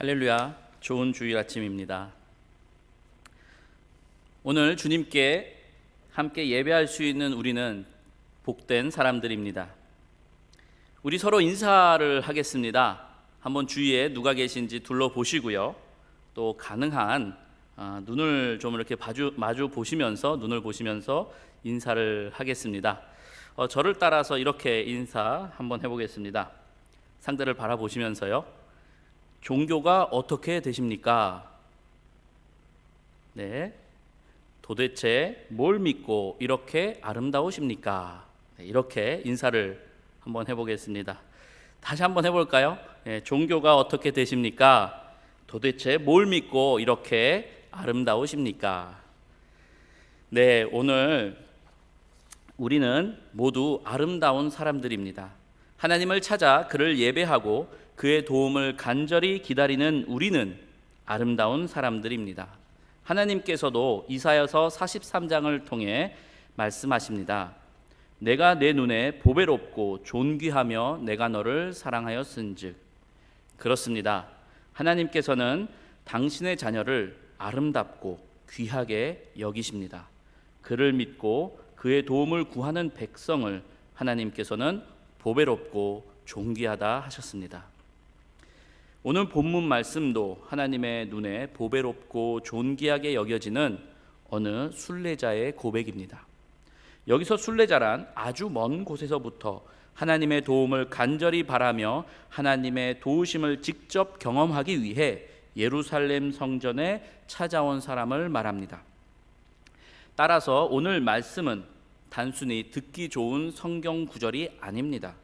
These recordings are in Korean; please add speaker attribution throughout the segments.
Speaker 1: 할렐루야, 좋은 주일 아침입니다. 오늘 주님께 함께 예배할 수 있는 우리는 복된 사람들입니다. 우리 서로 인사를 하겠습니다. 한번 주위에 누가 계신지 둘러보시고요. 또 가능한 눈을 좀 이렇게 마주 보시면서 눈을 보시면서 인사를 하겠습니다. 저를 따라서 이렇게 인사 한번 해보겠습니다. 상대를 바라보시면서요. 종교가 어떻게 되십니까? 네. 도대체 뭘 믿고 이렇게 아름다우십니까? 네, 이렇게 인사를 한번 해보겠습니다. 다시 한번 해볼까요? 네, 종교가 어떻게 되십니까? 도대체 뭘 믿고 이렇게 아름다우십니까? 네, 오늘 우리는 모두 아름다운 사람들입니다. 하나님을 찾아 그를 예배하고 그의 도움을 간절히 기다리는 우리는 아름다운 사람들입니다. 하나님께서도 이사야서 43장을 통해 말씀하십니다. 내가 내 눈에 보배롭고 존귀하며 내가 너를 사랑하였은즉. 그렇습니다. 하나님께서는 당신의 자녀를 아름답고 귀하게 여기십니다. 그를 믿고 그의 도움을 구하는 백성을 하나님께서는 보배롭고 존귀하다 하셨습니다. 오늘 본문 말씀도 하나님의 눈에 보배롭고 존귀하게 여겨지는 어느 순례자의 고백입니다. 여기서 순례자란 아주 먼 곳에서부터 하나님의 도움을 간절히 바라며 하나님의 도우심을 직접 경험하기 위해 예루살렘 성전에 찾아온 사람을 말합니다. 따라서 오늘 말씀은 단순히 듣기 좋은 성경 구절이 아닙니다.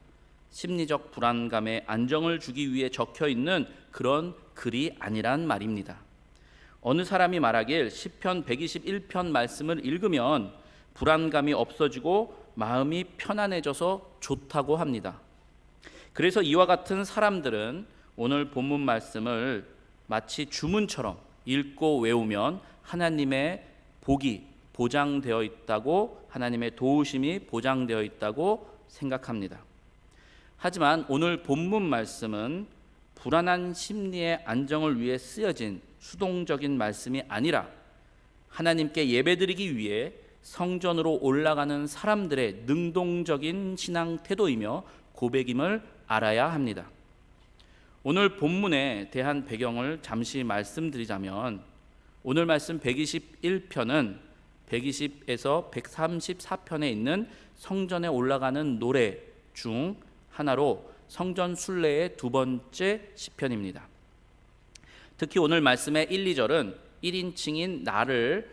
Speaker 1: 심리적 불안감에 안정을 주기 위해 적혀 있는 그런 글이 아니란 말입니다. 어느 사람이 말하길 시편 121편 말씀을 읽으면 불안감이 없어지고 마음이 편안해져서 좋다고 합니다. 그래서 이와 같은 사람들은 오늘 본문 말씀을 마치 주문처럼 읽고 외우면 하나님의 복이 보장되어 있다고, 하나님의 도우심이 보장되어 있다고 생각합니다. 하지만 오늘 본문 말씀은 불안한 심리의 안정을 위해 쓰여진 수동적인 말씀이 아니라 하나님께 예배드리기 위해 성전으로 올라가는 사람들의 능동적인 신앙 태도이며 고백임을 알아야 합니다. 오늘 본문에 대한 배경을 잠시 말씀드리자면, 오늘 말씀 121편은 120에서 134편에 있는 성전에 올라가는 노래 중 하나로 성전 순례의 두 번째 시편입니다. 특히 오늘 말씀의 1, 2절은 1인칭인 나를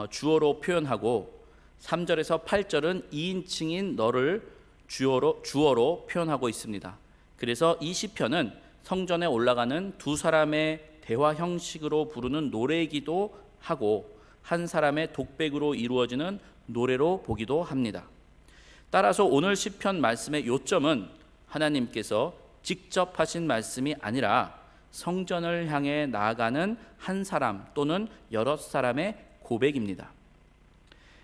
Speaker 1: 주어로 표현하고 3절에서 8절은 2인칭인 너를 주어로 표현하고 있습니다. 그래서 이 시편은 성전에 올라가는 두 사람의 대화 형식으로 부르는 노래이기도 하고 한 사람의 독백으로 이루어지는 노래로 보기도 합니다. 따라서 오늘 시편 말씀의 요점은 하나님께서 직접 하신 말씀이 아니라 성전을 향해 나아가는 한 사람 또는 여러 사람의 고백입니다.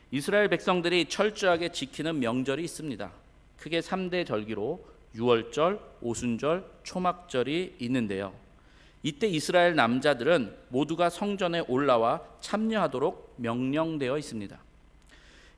Speaker 1: 이스라엘 백성들이 철저하게 지키는 명절이 있습니다. 크게 3대 절기로 유월절, 오순절, 초막절이 있는데요. 이때 이스라엘 남자들은 모두가 성전에 올라와 참여하도록 명령되어 있습니다.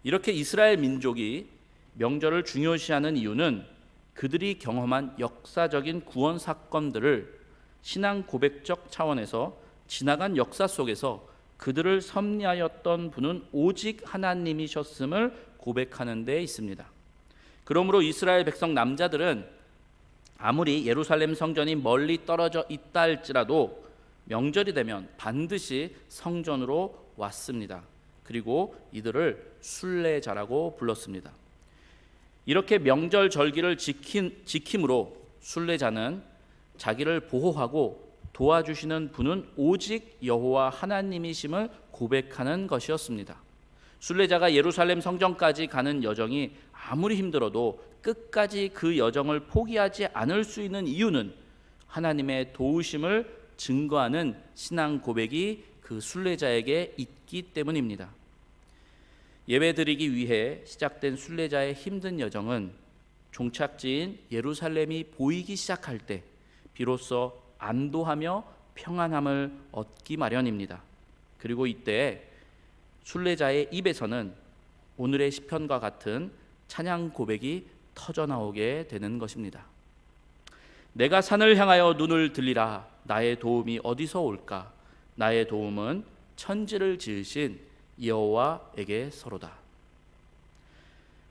Speaker 1: 이렇게 이스라엘 민족이 명절을 중요시하는 이유는 그들이 경험한 역사적인 구원 사건들을 신앙 고백적 차원에서 지나간 역사 속에서 그들을 섭리하였던 분은 오직 하나님이셨음을 고백하는 데 있습니다. 그러므로 이스라엘 백성 남자들은 아무리 예루살렘 성전이 멀리 떨어져 있다 할지라도 명절이 되면 반드시 성전으로 왔습니다. 그리고 이들을 순례자라고 불렀습니다. 이렇게 명절 절기를 지킴으로 순례자는 자기를 보호하고 도와주시는 분은 오직 여호와 하나님이심을 고백하는 것이었습니다. 순례자가 예루살렘 성전까지 가는 여정이 아무리 힘들어도 끝까지 그 여정을 포기하지 않을 수 있는 이유는 하나님의 도우심을 증거하는 신앙 고백이 그 순례자에게 있기 때문입니다. 예배드리기 위해 시작된 순례자의 힘든 여정은 종착지인 예루살렘이 보이기 시작할 때 비로소 안도하며 평안함을 얻기 마련입니다. 그리고 이때 순례자의 입에서는 오늘의 시편과 같은 찬양 고백이 터져나오게 되는 것입니다. 내가 산을 향하여 눈을 들리라. 나의 도움이 어디서 올까? 나의 도움은 천지를 지으신 여호와에게 서로다.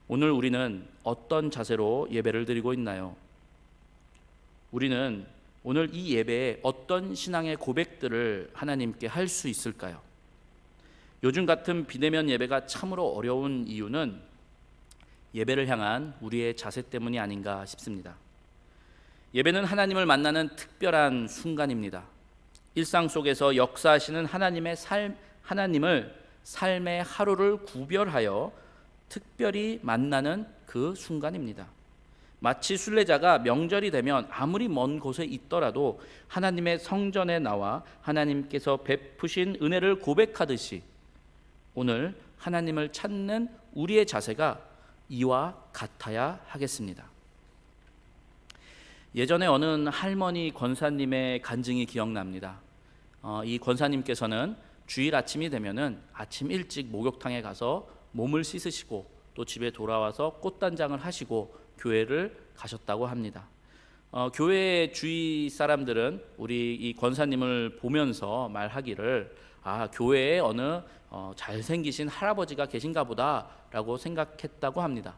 Speaker 1: 오늘 우리는 어떤 자세로 예배를 드리고 있나요? 우리는 오늘 이 예배에 어떤 신앙의 고백들을 하나님께 할 수 있을까요? 요즘 같은 비대면 예배가 참으로 어려운 이유는 예배를 향한 우리의 자세 때문이 아닌가 싶습니다. 예배는 하나님을 만나는 특별한 순간입니다. 일상 속에서 역사하시는 하나님을 삶의 하루를 구별하여 특별히 만나는 그 순간입니다. 마치 순례자가 명절이 되면 아무리 먼 곳에 있더라도 하나님의 성전에 나와 하나님께서 베푸신 은혜를 고백하듯이 오늘 하나님을 찾는 우리의 자세가 이와 같아야 하겠습니다. 예전에 어느 할머니 권사님의 간증이 기억납니다. 이 권사님께서는 주일 아침이 되면은 아침 일찍 목욕탕에 가서 몸을 씻으시고 또 집에 돌아와서 꽃단장을 하시고 교회를 가셨다고 합니다. 교회 주위 사람들은 우리 이 권사님을 보면서 말하기를 교회에 어느 잘생기신 할아버지가 계신가 보다라고 생각했다고 합니다.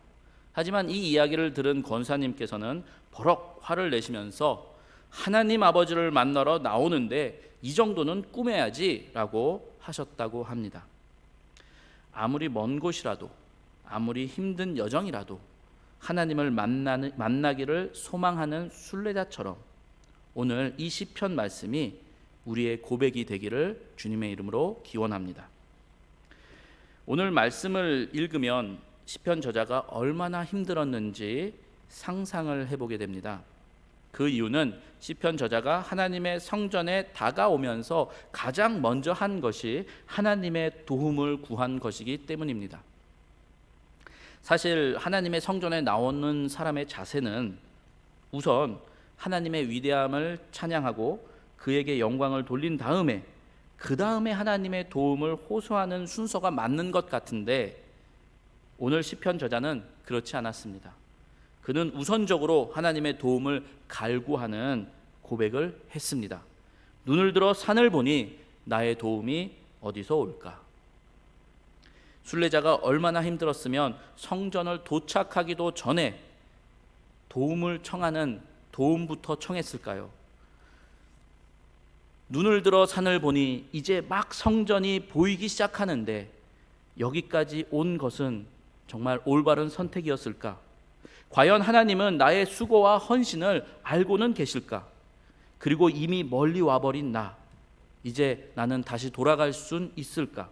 Speaker 1: 하지만 이 이야기를 들은 권사님께서는 버럭 화를 내시면서 하나님 아버지를 만나러 나오는데 이 정도는 꾸며야지 라고 하셨다고 합니다. 아무리 먼 곳이라도 아무리 힘든 여정이라도 하나님을 만나기를 소망하는 순례자처럼 오늘 이 시편 말씀이 우리의 고백이 되기를 주님의 이름으로 기원합니다. 오늘 말씀을 읽으면 시편 저자가 얼마나 힘들었는지 상상을 해보게 됩니다. 그 이유는 시편 저자가 하나님의 성전에 다가오면서 가장 먼저 한 것이 하나님의 도움을 구한 것이기 때문입니다. 사실 하나님의 성전에 나오는 사람의 자세는 우선 하나님의 위대함을 찬양하고 그에게 영광을 돌린 다음에 그 다음에 하나님의 도움을 호소하는 순서가 맞는 것 같은데 오늘 시편 저자는 그렇지 않았습니다. 그는 우선적으로 하나님의 도움을 갈구하는 고백을 했습니다. 눈을 들어 산을 보니 나의 도움이 어디서 올까? 순례자가 얼마나 힘들었으면 성전을 도착하기도 전에 도움을 청하는 도움부터 청했을까요? 눈을 들어 산을 보니 이제 막 성전이 보이기 시작하는데 여기까지 온 것은 정말 올바른 선택이었을까? 과연 하나님은 나의 수고와 헌신을 알고는 계실까? 그리고 이미 멀리 와버린 이제 나는 다시 돌아갈 순 있을까?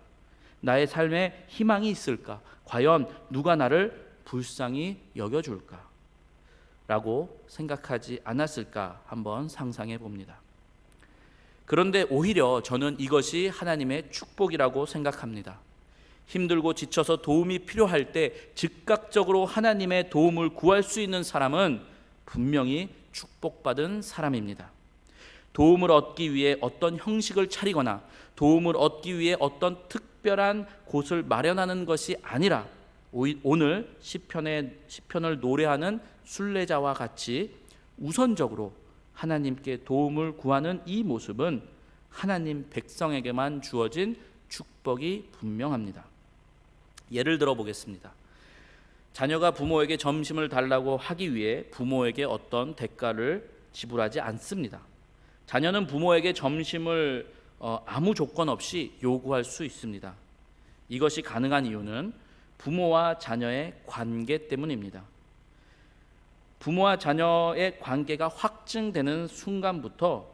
Speaker 1: 나의 삶에 희망이 있을까? 과연 누가 나를 불쌍히 여겨줄까? 라고 생각하지 않았을까? 한번 상상해 봅니다. 그런데 오히려 저는 이것이 하나님의 축복이라고 생각합니다. 힘들고 지쳐서 도움이 필요할 때 즉각적으로 하나님의 도움을 구할 수 있는 사람은 분명히 축복받은 사람입니다. 도움을 얻기 위해 어떤 형식을 차리거나 도움을 얻기 위해 어떤 특별한 곳을 마련하는 것이 아니라 오늘 시편을 노래하는 순례자와 같이 우선적으로 하나님께 도움을 구하는 이 모습은 하나님 백성에게만 주어진 축복이 분명합니다. 예를 들어 보겠습니다. 자녀가 부모에게 점심을 달라고 하기 위해 부모에게 어떤 대가를 지불하지 않습니다. 자녀는 부모에게 점심을 아무 조건 없이 요구할 수 있습니다. 이것이 가능한 이유는 부모와 자녀의 관계 때문입니다. 부모와 자녀의 관계가 확증되는 순간부터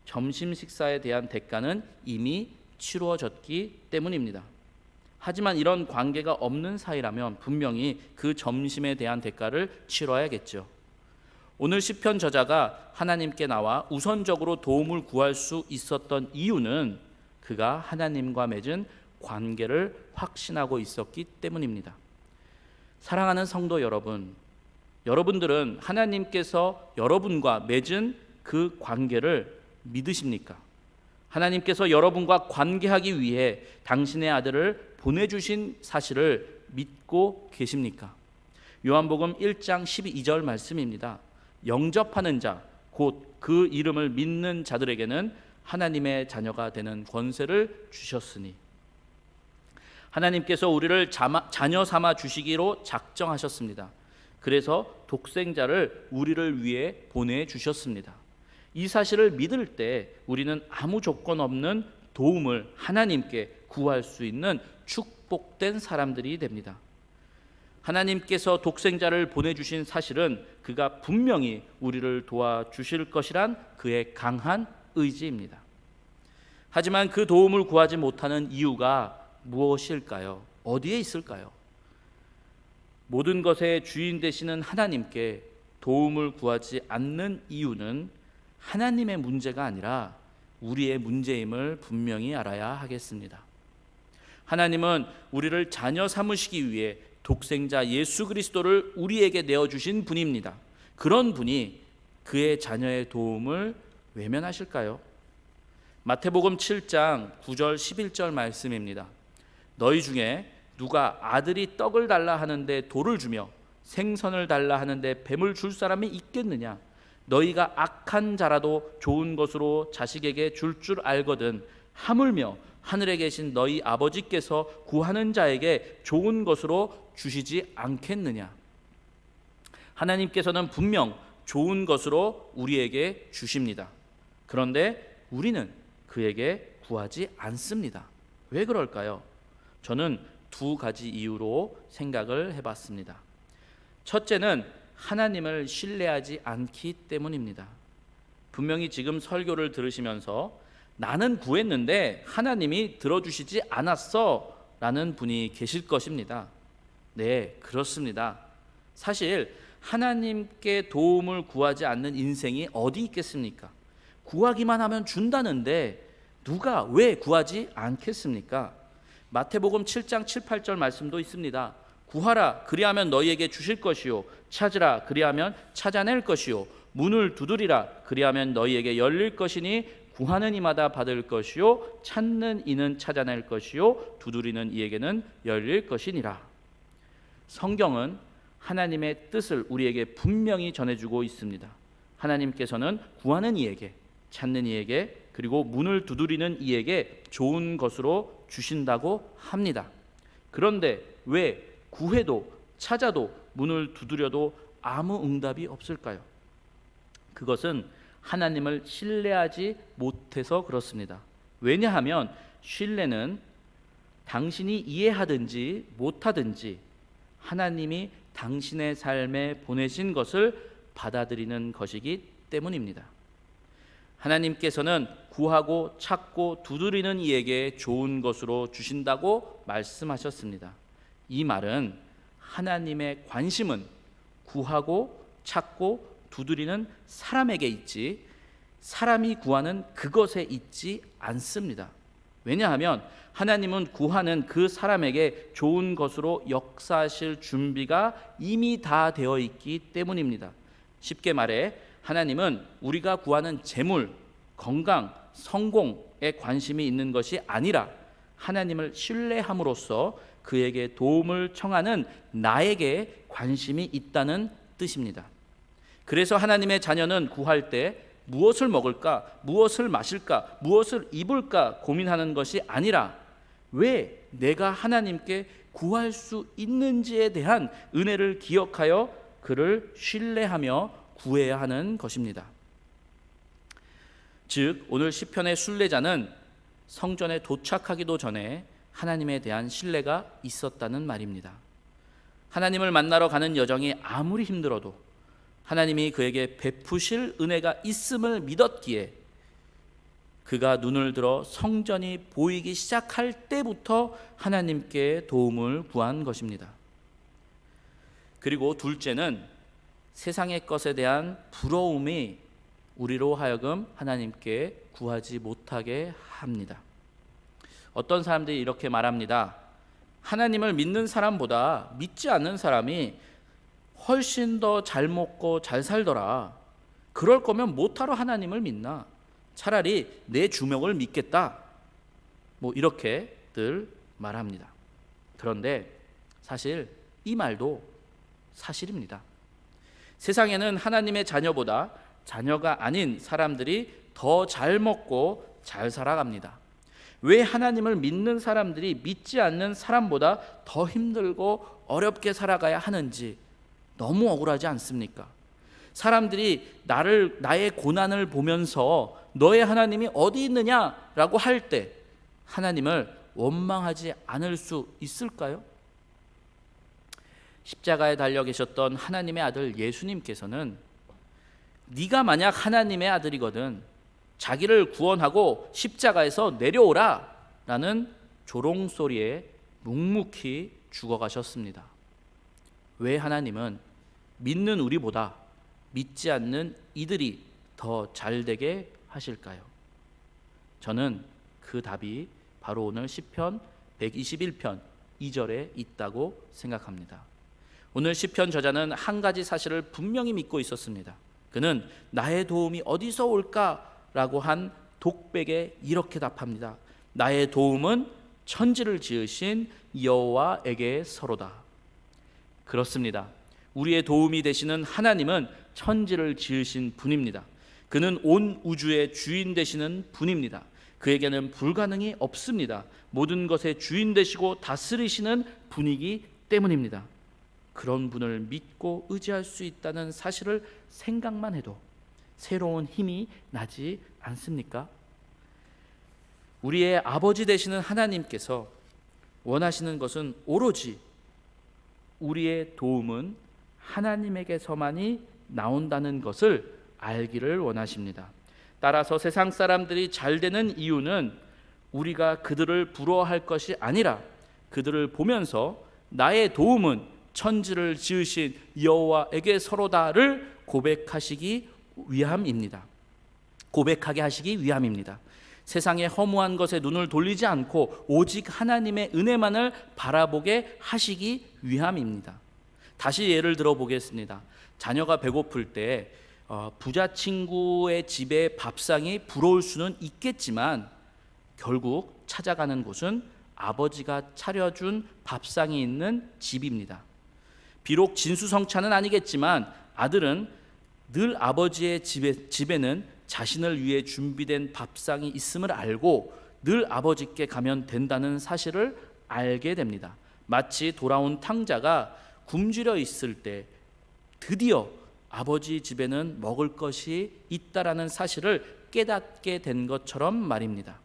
Speaker 1: 점심 식사에 대한 대가는 이미 치루어졌기 때문입니다. 하지만 이런 관계가 없는 사이라면 분명히 그 점심에 대한 대가를 치러야겠죠. 오늘 시편 저자가 하나님께 나와 우선적으로 도움을 구할 수 있었던 이유는 그가 하나님과 맺은 관계를 확신하고 있었기 때문입니다. 사랑하는 성도 여러분, 여러분들은 하나님께서 여러분과 맺은 그 관계를 믿으십니까? 하나님께서 여러분과 관계하기 위해 당신의 아들을 보내주신 사실을 믿고 계십니까? 요한복음 1장 12절 말씀입니다. 영접하는 자, 곧 그 이름을 믿는 자들에게는 하나님의 자녀가 되는 권세를 주셨으니. 하나님께서 우리를 자녀 삼아 주시기로 작정하셨습니다. 그래서 독생자를 우리를 위해 보내주셨습니다. 이 사실을 믿을 때 우리는 아무 조건 없는 도움을 하나님께 구할 수 있는 축복된 사람들이 됩니다. 하나님께서 독생자를 보내주신 사실은 그가 분명히 우리를 도와주실 것이란 그의 강한 의지입니다. 하지만 그 도움을 구하지 못하는 이유가 무엇일까요? 어디에 있을까요? 모든 것의 주인 되시는 하나님께 도움을 구하지 않는 이유는 하나님의 문제가 아니라 우리의 문제임을 분명히 알아야 하겠습니다. 하나님은 우리를 자녀 삼으시기 위해 독생자 예수 그리스도를 우리에게 내어주신 분입니다. 그런 분이 그의 자녀의 도움을 외면하실까요? 마태복음 7장 9절 11절 말씀입니다. 너희 중에 누가 아들이 떡을 달라 하는데 돌을 주며 생선을 달라 하는데 뱀을 줄 사람이 있겠느냐? 너희가 악한 자라도 좋은 것으로 자식에게 줄 줄 알거든 하물며 하늘에 계신 너희 아버지께서 구하는 자에게 좋은 것으로 주시지 않겠느냐? 하나님께서는 분명 좋은 것으로 우리에게 주십니다. 그런데 우리는 그에게 구하지 않습니다. 왜 그럴까요? 저는 두 가지 이유로 생각을 해봤습니다. 첫째는 하나님을 신뢰하지 않기 때문입니다. 분명히 지금 설교를 들으시면서 나는 구했는데 하나님이 들어주시지 않았어 라는 분이 계실 것입니다. 네, 그렇습니다. 사실 하나님께 도움을 구하지 않는 인생이 어디 있겠습니까? 구하기만 하면 준다는데 누가 왜 구하지 않겠습니까? 마태복음 7장 7, 8절 말씀도 있습니다. 구하라 그리하면 너희에게 주실 것이요 찾으라 그리하면 찾아낼 것이요 문을 두드리라 그리하면 너희에게 열릴 것이니 구하는 이마다 받을 것이요 찾는 이는 찾아낼 것이요 두드리는 이에게는 열릴 것이니라. 성경은 하나님의 뜻을 우리에게 분명히 전해주고 있습니다. 하나님께서는 구하는 이에게, 찾는 이에게, 그리고 문을 두드리는 이에게 좋은 것으로 주신다고 합니다. 그런데 왜 구해도 찾아도 문을 두드려도 아무 응답이 없을까요? 그것은 하나님을 신뢰하지 못해서 그렇습니다. 왜냐하면 신뢰는 당신이 이해하든지 못하든지 하나님이 당신의 삶에 보내신 것을 받아들이는 것이기 때문입니다. 하나님께서는 구하고 찾고 두드리는 이에게 좋은 것으로 주신다고 말씀하셨습니다. 이 말은 하나님의 관심은 구하고 찾고 두드리는 사람에게 있지 사람이 구하는 그것에 있지 않습니다. 왜냐하면 하나님은 구하는 그 사람에게 좋은 것으로 역사하실 준비가 이미 다 되어 있기 때문입니다. 쉽게 말해 하나님은 우리가 구하는 재물, 건강, 성공에 관심이 있는 것이 아니라 하나님을 신뢰함으로써 그에게 도움을 청하는 나에게 관심이 있다는 뜻입니다. 그래서 하나님의 자녀는 구할 때 무엇을 먹을까, 무엇을 마실까, 무엇을 입을까 고민하는 것이 아니라 왜 내가 하나님께 구할 수 있는지에 대한 은혜를 기억하여 그를 신뢰하며 구해야 하는 것입니다. 즉 오늘 시편의 순례자는 성전에 도착하기도 전에 하나님에 대한 신뢰가 있었다는 말입니다. 하나님을 만나러 가는 여정이 아무리 힘들어도 하나님이 그에게 베푸실 은혜가 있음을 믿었기에 그가 눈을 들어 성전이 보이기 시작할 때부터 하나님께 도움을 구한 것입니다. 그리고 둘째는 세상의 것에 대한 부러움이 우리로 하여금 하나님께 구하지 못하게 합니다. 어떤 사람들이 이렇게 말합니다. 하나님을 믿는 사람보다 믿지 않는 사람이 훨씬 더 잘 먹고 잘 살더라. 그럴 거면 못하러 하나님을 믿나? 차라리 내 주먹을 믿겠다. 뭐 이렇게들 말합니다. 그런데 사실 이 말도 사실입니다. 세상에는 하나님의 자녀보다 자녀가 아닌 사람들이 더 잘 먹고 잘 살아갑니다. 왜 하나님을 믿는 사람들이 믿지 않는 사람보다 더 힘들고 어렵게 살아가야 하는지 너무 억울하지 않습니까? 사람들이 나의 고난을 보면서 너의 하나님이 어디 있느냐라고 할 때 하나님을 원망하지 않을 수 있을까요? 십자가에 달려 계셨던 하나님의 아들 예수님께서는 네가 만약 하나님의 아들이거든 자기를 구원하고 십자가에서 내려오라 라는 조롱소리에 묵묵히 죽어가셨습니다. 왜 하나님은 믿는 우리보다 믿지 않는 이들이 더 잘되게 하실까요? 저는 그 답이 바로 오늘 시편 121편 2절에 있다고 생각합니다. 오늘 시편 저자는 한 가지 사실을 분명히 믿고 있었습니다. 그는 나의 도움이 어디서 올까라고 한 독백에 이렇게 답합니다. 나의 도움은 천지를 지으신 여호와에게서로다. 그렇습니다. 우리의 도움이 되시는 하나님은 천지를 지으신 분입니다. 그는 온 우주의 주인 되시는 분입니다. 그에게는 불가능이 없습니다. 모든 것의 주인 되시고 다스리시는 분이기 때문입니다. 그런 분을 믿고 의지할 수 있다는 사실을 생각만 해도 새로운 힘이 나지 않습니까? 우리의 아버지 되시는 하나님께서 원하시는 것은 오로지 우리의 도움은 하나님에게서만이 나온다는 것을 알기를 원하십니다. 따라서 세상 사람들이 잘 되는 이유는 우리가 그들을 부러워할 것이 아니라 그들을 보면서 나의 도움은 천지를 지으신 여호와에게서로다를 고백하게 하시기 위함입니다. 세상의 허무한 것에 눈을 돌리지 않고 오직 하나님의 은혜만을 바라보게 하시기 위함입니다. 다시 예를 들어 보겠습니다. 자녀가 배고플 때 부자 친구의 집에 밥상이 부러울 수는 있겠지만 결국 찾아가는 곳은 아버지가 차려준 밥상이 있는 집입니다. 비록 진수성찬은 아니겠지만 아들은 늘 아버지의 집에는 자신을 위해 준비된 밥상이 있음을 알고 늘 아버지께 가면 된다는 사실을 알게 됩니다. 마치 돌아온 탕자가 굶주려 있을 때 드디어 아버지 집에는 먹을 것이 있다라는 사실을 깨닫게 된 것처럼 말입니다.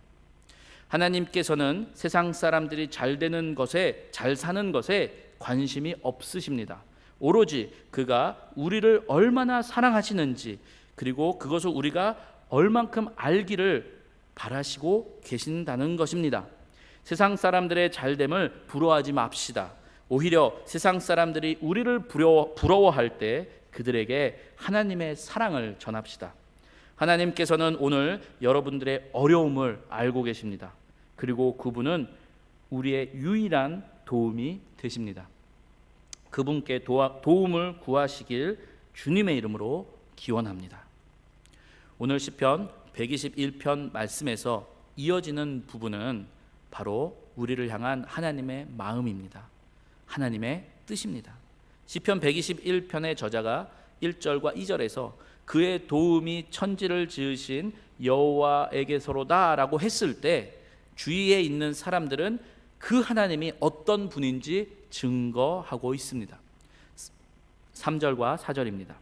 Speaker 1: 하나님께서는 세상 사람들이 잘 되는 것에, 잘 사는 것에 관심이 없으십니다. 오로지 그가 우리를 얼마나 사랑하시는지 그리고 그것을 우리가 얼만큼 알기를 바라시고 계신다는 것입니다. 세상 사람들의 잘됨을 부러워하지 맙시다. 오히려 세상 사람들이 우리를 부러워할 때 그들에게 하나님의 사랑을 전합시다. 하나님께서는 오늘 여러분들의 어려움을 알고 계십니다. 그리고 그분은 우리의 유일한 도움이 되십니다. 그분께 도움을 구하시길 주님의 이름으로 기원합니다. 오늘 시편 121편 말씀에서 이어지는 부분은 바로 우리를 향한 하나님의 마음입니다. 하나님의 뜻입니다. 시편 121편의 저자가 1절과 2절에서 그의 도움이 천지를 지으신 여호와에게서로다라고 했을 때 주위에 있는 사람들은 그 하나님이 어떤 분인지 증거하고 있습니다. 3절과 4절입니다.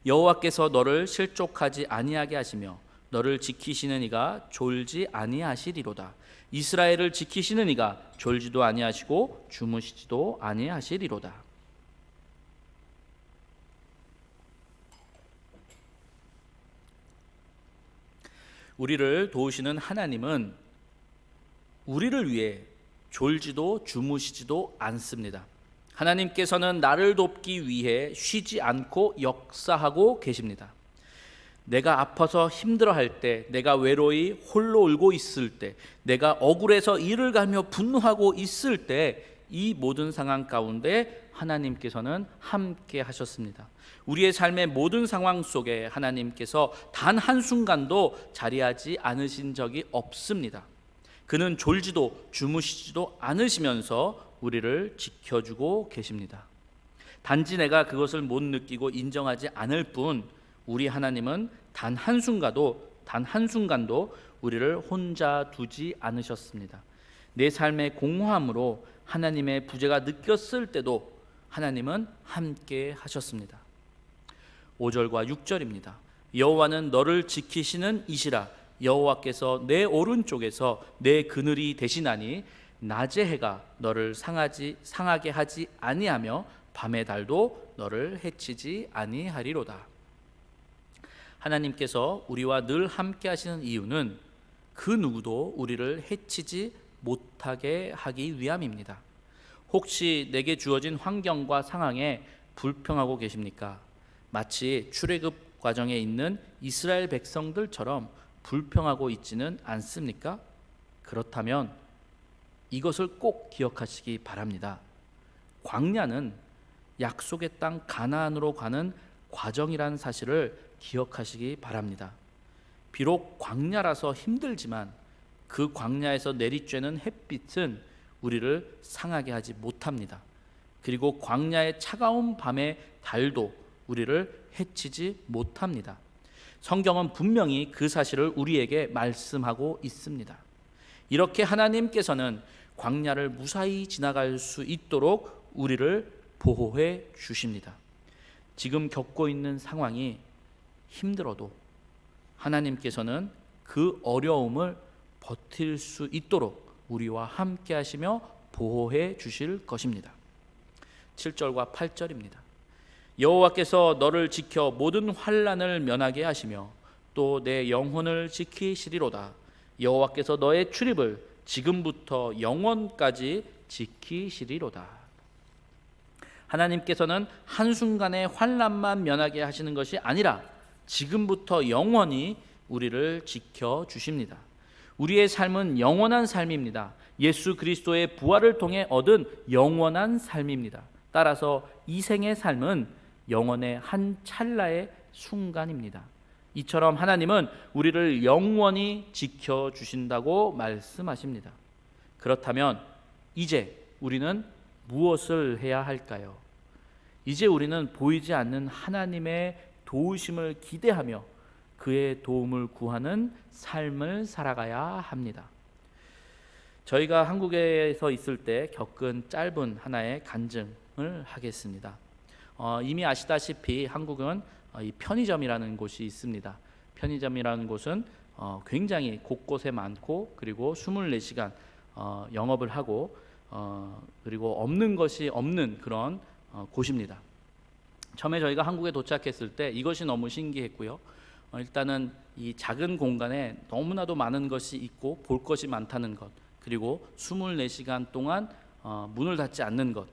Speaker 1: 여호와께서 너를 실족하지 아니하게 하시며 너를 지키시는 이가 졸지 아니하시리로다. 이스라엘을 지키시는 이가 졸지도 아니하시고 주무시지도 아니하시리로다. 우리를 도우시는 하나님은 우리를 위해 졸지도 주무시지도 않습니다. 하나님께서는 나를 돕기 위해 쉬지 않고 역사하고 계십니다. 내가 아파서 힘들어할 때, 내가 외로이 홀로 울고 있을 때, 내가 억울해서 이를 갈며 분노하고 있을 때 이 모든 상황 가운데 하나님께서는 함께 하셨습니다. 우리의 삶의 모든 상황 속에 하나님께서 단 한순간도 자리하지 않으신 적이 없습니다. 그는 졸지도 주무시지도 않으시면서 우리를 지켜주고 계십니다. 단지 내가 그것을 못 느끼고 인정하지 않을 뿐 우리 하나님은 단 한순간도 우리를 혼자 두지 않으셨습니다. 내 삶의 공허함으로 하나님의 부재가 느꼈을 때도 하나님은 함께 하셨습니다. 5절과 6절입니다. 여호와는 너를 지키시는 이시라. 여호와께서 내 오른쪽에서 내 그늘이 되시나니 낮의 해가 너를 상하게 하지 아니하며 밤의 달도 너를 해치지 아니하리로다. 하나님께서 우리와 늘 함께 하시는 이유는 그 누구도 우리를 해치지 못하게 하기 위함입니다. 혹시 내게 주어진 환경과 상황에 불평하고 계십니까? 마치 출애굽 과정에 있는 이스라엘 백성들처럼 불평하고 있지는 않습니까? 그렇다면 이것을 꼭 기억하시기 바랍니다. 광야는 약속의 땅 가나안으로 가는 과정이라는 사실을 기억하시기 바랍니다. 비록 광야라서 힘들지만 그 광야에서 내리쬐는 햇빛은 우리를 상하게 하지 못합니다. 그리고 광야의 차가운 밤의 달도 우리를 해치지 못합니다. 성경은 분명히 그 사실을 우리에게 말씀하고 있습니다. 이렇게 하나님께서는 광야를 무사히 지나갈 수 있도록 우리를 보호해 주십니다. 지금 겪고 있는 상황이 힘들어도 하나님께서는 그 어려움을 버틸 수 있도록 우리와 함께 하시며 보호해 주실 것입니다. 7절과 8절입니다. 여호와께서 너를 지켜 모든 환난을 면하게 하시며 또 내 영혼을 지키시리로다. 여호와께서 너의 출입을 지금부터 영원까지 지키시리로다. 하나님께서는 한순간의 환난만 면하게 하시는 것이 아니라 지금부터 영원히 우리를 지켜주십니다. 우리의 삶은 영원한 삶입니다. 예수 그리스도의 부활을 통해 얻은 영원한 삶입니다. 따라서 이 생의 삶은 영원의 한 찰나의 순간입니다. 이처럼 하나님은 우리를 영원히 지켜주신다고 말씀하십니다. 그렇다면 이제 우리는 무엇을 해야 할까요? 이제 우리는 보이지 않는 하나님의 도우심을 기대하며 그의 도움을 구하는 삶을 살아가야 합니다. 저희가 한국에서 있을 때 겪은 짧은 하나의 간증을 하겠습니다. 이미 아시다시피 한국은 이 편의점이라는 곳이 있습니다. 편의점이라는 곳은 굉장히 곳곳에 많고 그리고 24시간 영업을 하고 그리고 없는 것이 없는 그런 곳입니다. 처음에 저희가 한국에 도착했을 때 이것이 너무 신기했고요. 일단은 이 작은 공간에 너무나도 많은 것이 있고 볼 것이 많다는 것, 그리고 24시간 동안 문을 닫지 않는 것,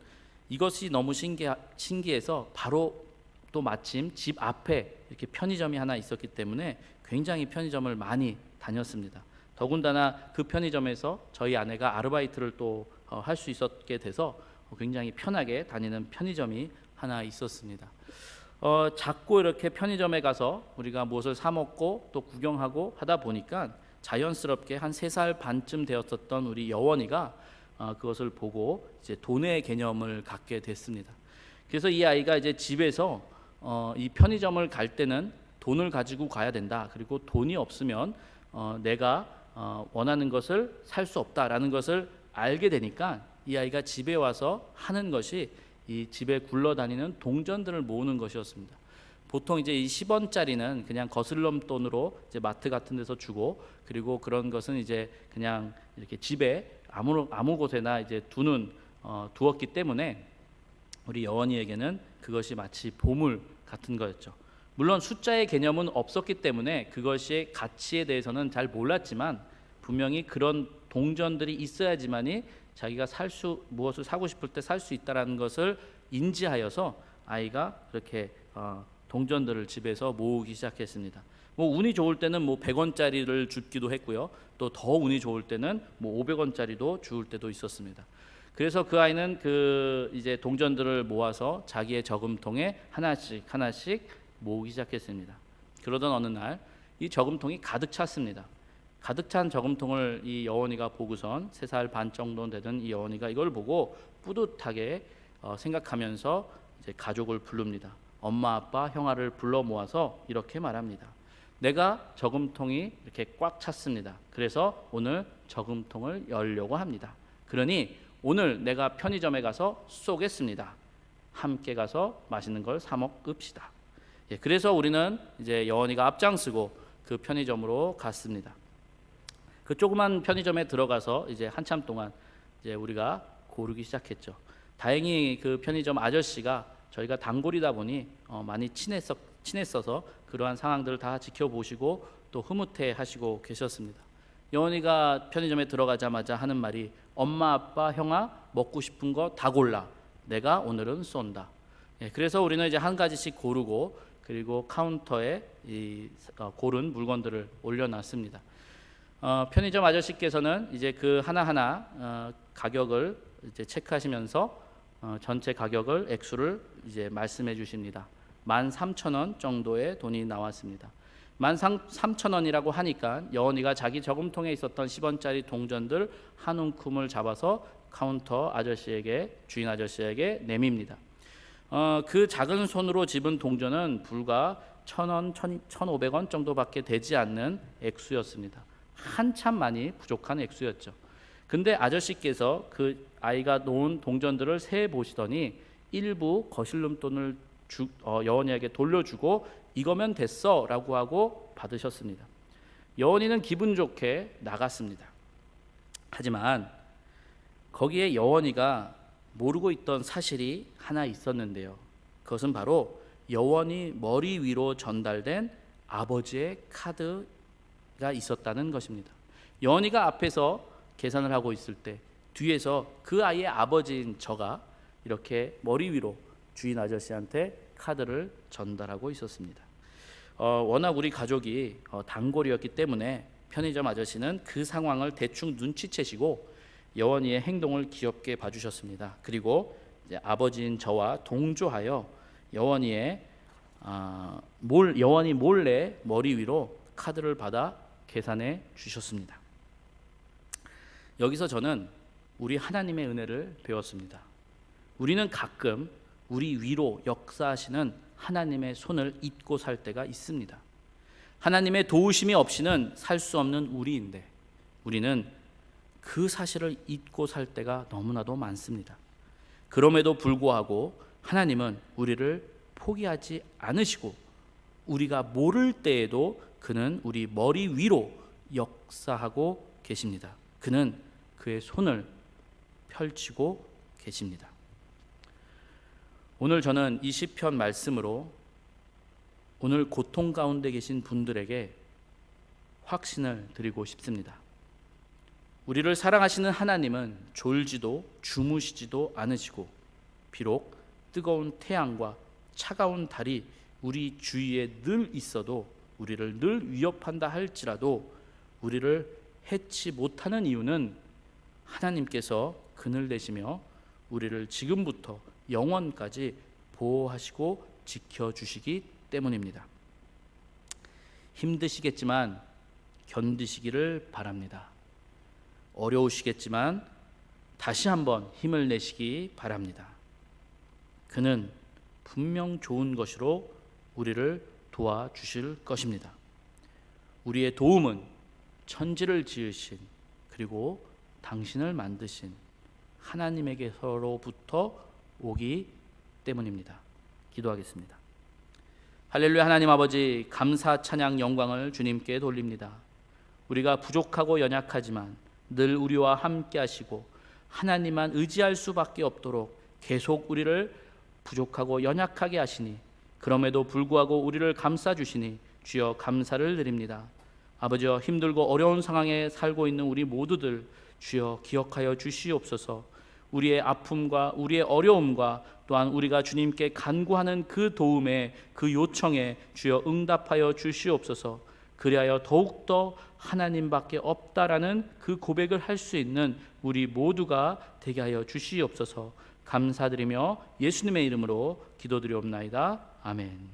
Speaker 1: 이것이 너무 신기해서 바로 또 마침 집 앞에 이렇게 편의점이 하나 있었기 때문에 굉장히 편의점을 많이 다녔습니다. 더군다나 그 편의점에서 저희 아내가 아르바이트를 또 할 수 있었게 돼서 굉장히 편하게 다니는 편의점이 하나 있었습니다. 작고 이렇게 편의점에 가서 우리가 무엇을 사 먹고 또 구경하고 하다 보니까 자연스럽게 한 3살 반쯤 되었었던 우리 여원이가 그것을 보고 이제 돈의 개념을 갖게 됐습니다. 그래서 이 아이가 이제 집에서 이 편의점을 갈 때는 돈을 가지고 가야 된다. 그리고 돈이 없으면 내가 원하는 것을 살 수 없다라는 것을 알게 되니까 이 아이가 집에 와서 하는 것이 이 집에 굴러다니는 동전들을 모으는 것이었습니다. 보통 이제 이 10원짜리는 그냥 거슬럼 돈으로 이제 마트 같은 데서 주고, 그리고 그런 것은 이제 그냥 이렇게 집에 아무 곳에나 이제 두었기 때문에 우리 여원이에게는 그것이 마치 보물 같은 거였죠. 물론 숫자의 개념은 없었기 때문에 그것의 가치에 대해서는 잘 몰랐지만 분명히 그런 동전들이 있어야지만이 자기가 무엇을 사고 싶을 때 살 수 있다라는 것을 인지하여서 아이가 그렇게 동전들을 집에서 모으기 시작했습니다. 운이 좋을 때는 100원짜리를 줍기도 했고요. 또 더 운이 좋을 때는 500원짜리도 주울 때도 있었습니다. 그래서 그 아이는 그 이제 동전들을 모아서 자기의 저금통에 하나씩 모으기 시작했습니다. 그러던 어느 날 이 저금통이 가득 찼습니다. 가득 찬 저금통을 이 여원이가 보고선 3살 반 정도 되던 이 여원이가 이걸 보고 뿌듯하게 생각하면서 이제 가족을 부릅니다. 엄마, 아빠, 형아를 불러 모아서 이렇게 말합니다. 내가 저금통이 이렇게 꽉 찼습니다. 그래서 오늘 저금통을 열려고 합니다. 그러니 오늘 내가 편의점에 가서 쏘겠습니다. 함께 가서 맛있는 걸 사 먹읍시다. 그래서 우리는 이제 여원이가 앞장서고 그 편의점으로 갔습니다. 그 조그만 편의점에 들어가서 이제 한참 동안 이제 우리가 고르기 시작했죠. 다행히 그 편의점 아저씨가 저희가 단골이다 보니 많이 친했어서 그러한 상황들을 다 지켜보시고 또 흐뭇해하시고 계셨습니다. 여원이가 편의점에 들어가자마자 하는 말이 엄마, 아빠, 형아 먹고 싶은 거 다 골라. 내가 오늘은 쏜다. 그래서 우리는 이제 한 가지씩 고르고 그리고 카운터에 이 고른 물건들을 올려놨습니다. 편의점 아저씨께서는 이제 그 하나하나 가격을 이제 체크하시면서 전체 가격을 액수를 이제 말씀해 주십니다. 13,000원 정도의 돈이 나왔습니다. 13,000원이라고 하니까 여원이가 자기 저금통에 있었던 10원짜리 동전들 한 움큼을 잡아서 카운터 아저씨에게, 주인 아저씨에게 내밉니다. 그 작은 손으로 집은 동전은 불과 1,000원, 1,500원 정도밖에 되지 않는 액수였습니다. 한참 많이 부족한 액수였죠. 근데 아저씨께서 그 아이가 놓은 동전들을 세 보시더니 일부 거실름 돈을 여원이에게 돌려주고 이거면 됐어 라고 하고 받으셨습니다. 여원이는 기분 좋게 나갔습니다. 하지만 거기에 여원이가 모르고 있던 사실이 하나 있었는데요. 그것은 바로 여원이 머리 위로 전달된 아버지의 카드가 있었다는 것입니다. 여원이가 앞에서 계산을 하고 있을 때 뒤에서 그 아이의 아버지인 저가 이렇게 머리 위로 주인 아저씨한테 카드를 전달하고 있었습니다. 워낙 우리 가족이 단골이었기 때문에 편의점 아저씨는 그 상황을 대충 눈치채시고 여원이의 행동을 귀엽게 봐주셨습니다. 그리고 이제 아버지인 저와 동조하여 여원이 몰래 머리 위로 카드를 받아 계산해 주셨습니다. 여기서 저는 우리 하나님의 은혜를 배웠습니다. 우리는 가끔 우리 위로 역사하시는 하나님의 손을 잊고 살 때가 있습니다. 하나님의 도우심이 없이는 살 수 없는 우리인데 우리는 그 사실을 잊고 살 때가 너무나도 많습니다. 그럼에도 불구하고 하나님은 우리를 포기하지 않으시고 우리가 모를 때에도 그는 우리 머리 위로 역사하고 계십니다. 그는 그의 손을 펼치고 계십니다. 오늘 저는 이 시편 말씀으로 오늘 고통 가운데 계신 분들에게 확신을 드리고 싶습니다. 우리를 사랑하시는 하나님은 졸지도 주무시지도 않으시고 비록 뜨거운 태양과 차가운 달이 우리 주위에 늘 있어도 우리를 늘 위협한다 할지라도 우리를 해치 못하는 이유는 하나님께서 그늘 내시며 우리를 지금부터 영원까지 보호하시고 지켜주시기 때문입니다. 힘드시겠지만 견디시기를 바랍니다. 어려우시겠지만 다시 한번 힘을 내시기 바랍니다. 그는 분명 좋은 것으로 우리를 도와주실 것입니다. 우리의 도움은 천지를 지으신 그리고 당신을 만드신 하나님에게서로부터 오기 때문입니다. 기도하겠습니다. 할렐루야. 하나님 아버지, 감사 찬양 영광을 주님께 돌립니다. 우리가 부족하고 연약하지만 늘 우리와 함께 하시고 하나님만 의지할 수밖에 없도록 계속 우리를 부족하고 연약하게 하시니 그럼에도 불구하고 우리를 감싸주시니 주여 감사를 드립니다. 아버지여, 힘들고 어려운 상황에 살고 있는 우리 모두들 주여 기억하여 주시옵소서. 우리의 아픔과 우리의 어려움과 또한 우리가 주님께 간구하는 그 도움에 그 요청에 주여 응답하여 주시옵소서. 그리하여 더욱더 하나님밖에 없다라는 그 고백을 할 수 있는 우리 모두가 되게 하여 주시옵소서. 감사드리며 예수님의 이름으로 기도드리옵나이다. 아멘.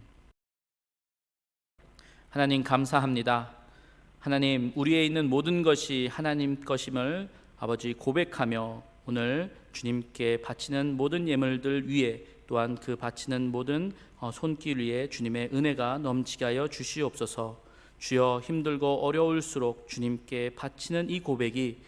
Speaker 1: 하나님 감사합니다. 하나님, 우리에 있는 모든 것이 하나님 것임을 아버지 고백하며 오늘 주님께 바치는 모든 예물들 위에 또한 그 바치는 모든 손길 위에 주님의 은혜가 넘치게 하여 주시옵소서. 주여, 힘들고 어려울수록 주님께 바치는 이 고백이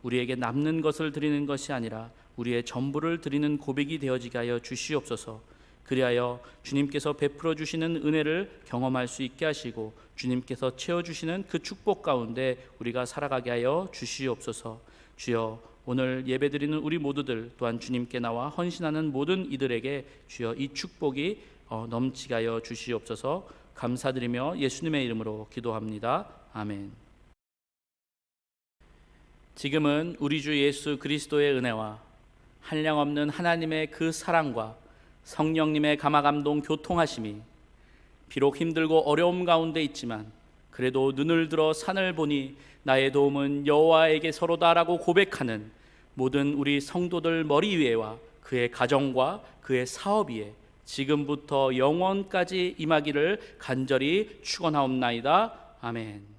Speaker 1: 우리에게 남는 것을 드리는 것이 아니라 우리의 전부를 드리는 고백이 되어지게 하여 주시옵소서. 그리하여 주님께서 베풀어 주시는 은혜를 경험할 수 있게 하시고 주님께서 채워주시는 그 축복 가운데 우리가 살아가게 하여 주시옵소서. 주여, 오늘 예배드리는 우리 모두들 또한 주님께 나와 헌신하는 모든 이들에게 주여 이 축복이 넘치게 하여 주시옵소서. 감사드리며 예수님의 이름으로 기도합니다. 아멘. 지금은 우리 주 예수 그리스도의 은혜와 한량없는 하나님의 그 사랑과 성령님의 감화감동 교통하심이 비록 힘들고 어려움 가운데 있지만 그래도 눈을 들어 산을 보니 나의 도움은 여호와에게서로다라고 고백하는 모든 우리 성도들 머리 위에와 그의 가정과 그의 사업 위에 지금부터 영원까지 임하기를 간절히 축원하옵나이다. 아멘.